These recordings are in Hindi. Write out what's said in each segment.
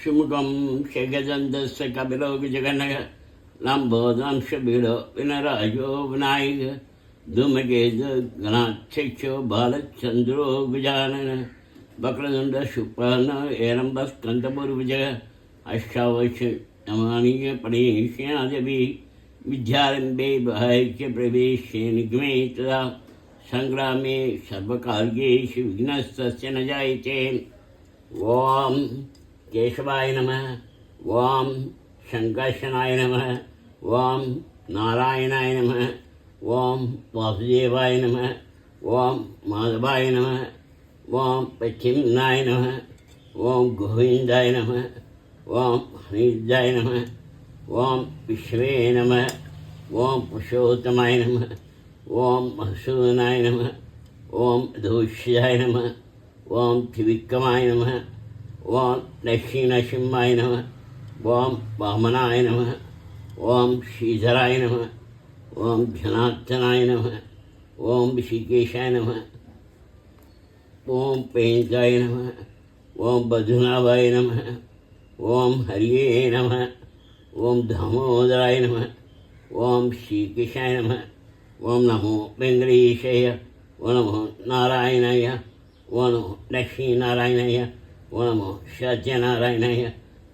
सुमुखं शगदन्तस्य कपिलो जगन्नः लम्बोदं शबीडो विनराजो विनायक धूमकेतुगणाध्यक्षो बालचन्द्रो गजानन वक्रतुण्ड शुक्लः एरम्बस्कन्दपूर्वजः अष्टावश नमानीय पणेष्यादपि विद्यारम्भे बाह्य प्रवेशे निगमे तदा संग्रामे सर्वकार्येषु विघ्नस्तस्य न जायते। ओम केशवाय नमः, ओम शंकर्षणाय नमः, ओम नारायणाय नमः, ओम वासुदेवाय नमः, ओम माधवाय नमः, ओम पश्चिमनाय नमः, ओम गोविंदाय नमः, ओम हरिदाय नमः, ओम विश्वे नमः, ओम पुरुषोत्तमाय नमः, ओम महसूदनाय नमः, ओम दोष्याय नमः, ओम त्रिविक्रमाय नमः, ओम दक्षिणसिंहाय नमः, ओम वामनाय नमः, ओम श्रीधराय नमः, ओम जनार्दनाय नमः, ओम ऋषिकेशाय नमः, ओम पेंचाय नमः, ओम बधुनाभाय नमः, ओम हरिये नमः, ओम दामोदराय नमः, ओम श्रीकेशाय नमः, ओम नमो वेंकटेशाय, ओम नमो नारायणाय, ओम नमो लक्ष्मीनारायणाय, ओम नमो सत्यनारायणाय,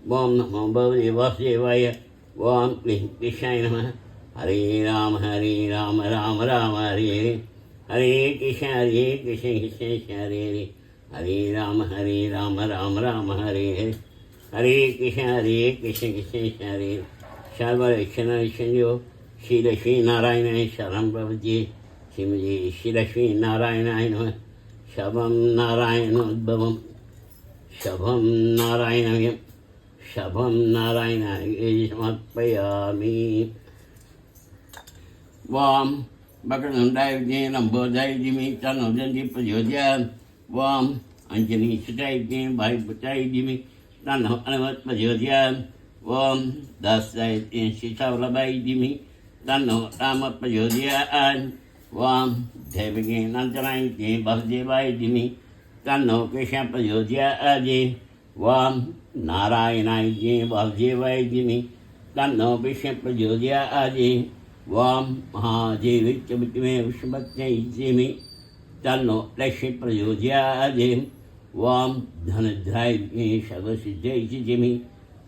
ओम नमो भगवते वासुदेवाय, ओम कृष्णाय नमः। हरे राम राम राम हरे हरे, हरे कृष्ण कृष्ण कृष्ण हरे हरे, हरे राम राम राम हरे हरे, हरे कृष्ण कृष्ण कृष्ण हरे। सर्वलक्षणो श्री लक्ष्मी नारायणाय शरणं प्रपद्ये। श्रीमती श्री लक्ष्मी नारायणाय नमः। शवं नारायणोद्भवं शवं नारायणमयं शवं नारायणाय समर्पयामि। वाम वक्रतुण्डाय विद्महे लम्बोदराय धीमहि तन्नो दन्ति प्रचोदयात्। वाम अञ्जनीसुताय विद्महे वायुपुत्राय धीमहि तन्नो हनुमत् प्रचोदयात्। ओम दासाय सीतावल्लभाय धीमहि तन्नो राम प्रचोदयात्। ओम देवकी नन्दनाय वासुदेवाय धीमहि तन्नो कृष्ण प्रचोदयात्। ओम नारायणाय वासुदेवाय धीमहि तन्नो विष्णु प्रचोदयात्। ओम महादेवी च विद्महे विष्णुपत्न्यै धीमहि तन्नो लक्ष्मी प्रचोदयात्। ओम धनुर्धराय सर्वसिद्ध्यै धीमहि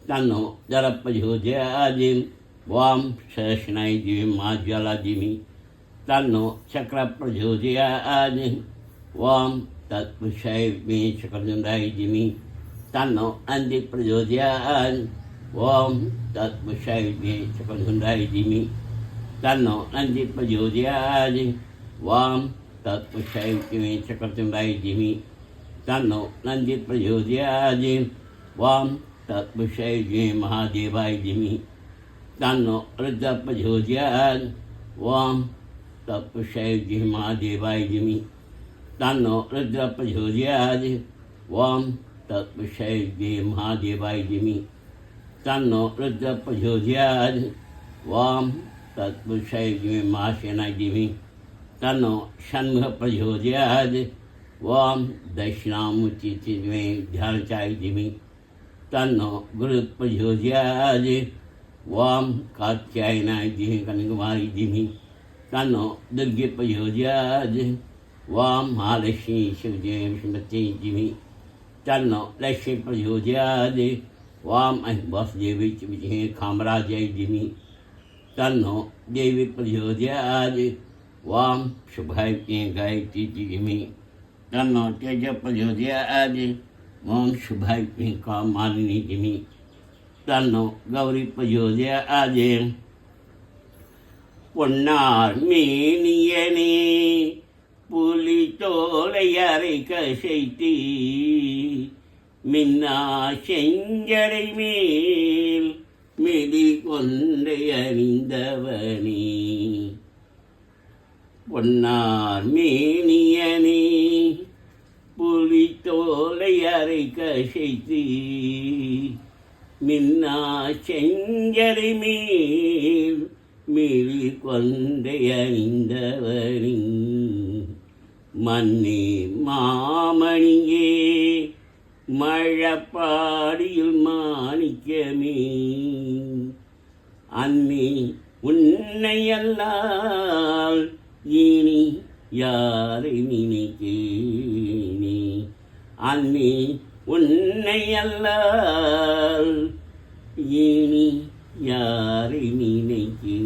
तन्नो जल प्रचोदयात्। ओम सहस्रनाय मां ज्वाला धीमहि तन्नो चक्र प्रचोदयात्। ओम तत्पुरुषाय चक्रतुण्डाय धीमहि तन्नो नन्दी प्रचोदयात्। ओम तत्पुरुषाय चक्रतुण्डाय धीमहि तन्नो नन्दी प्रचोदयात्। ओम तत्पुरुषाय चक्रतुण्डाय धीमहि तन्नो नन्दी प्रचोदयात्। ओम तत्पुरुषाय महादेवाय धीमहि तन्नो रुद्र प्रचोदयात्। ओम तत्पुरुषाय महादेवाय धीमहि तन्नो रुद्र प्रचोदयात्। ओम तत्पुरुषाय महादेवाय धीमहि तन्नो रुद्र प्रचोदयात्। ओम तत्पुरुषाय महासेनाय धीमहि तन्नो षण्मुख प्रचोदयात्। ओम दक्षिणामूर्ति ध्यानचाय धीमहि तन्नो गुरु प्रचोदयात्। ओम कात्यायनाय धीमहि कन्याकुमारी धीमहि तन्नो दुर्गे प्रचोदयात्। ओम महालक्ष्मी शिवदेव विष्णुपत्न्यै धीमहि तन्नो लक्ष्मी प्रचोदयात्। ओम वासुदेवी च विद्महे कामराजाय धीमहि तन्नो देवी प्रचोदयात्। ओम शुभाय गायत्री धीमहि तन्नो तेज प्रचोदयात्। ओम शुभाय कामालिनी धीमहि तन्नो गौरी प्रचोदयात्। பொன்னார் மேனியனே புலித்தோலையரை கசைத்தி மின்னா செஞ்சரை மேல் மிதி கொண்டை அணிந்தவனே. பொன்னார் மேனியனே புலித்தோலையரை கசைத்தி மின்னா செஞ்சரை மேல் மிதி கொண்டை அணிந்தவனே. மன்னே மாமணியே மழப்பாடியில் மாணிக்கமே அன்னே உன்னை அல்லால் இனி யாரை நினைக்கேனே அன்னே உன்னை அல்லால் இனி யாரை நினைக்கேனே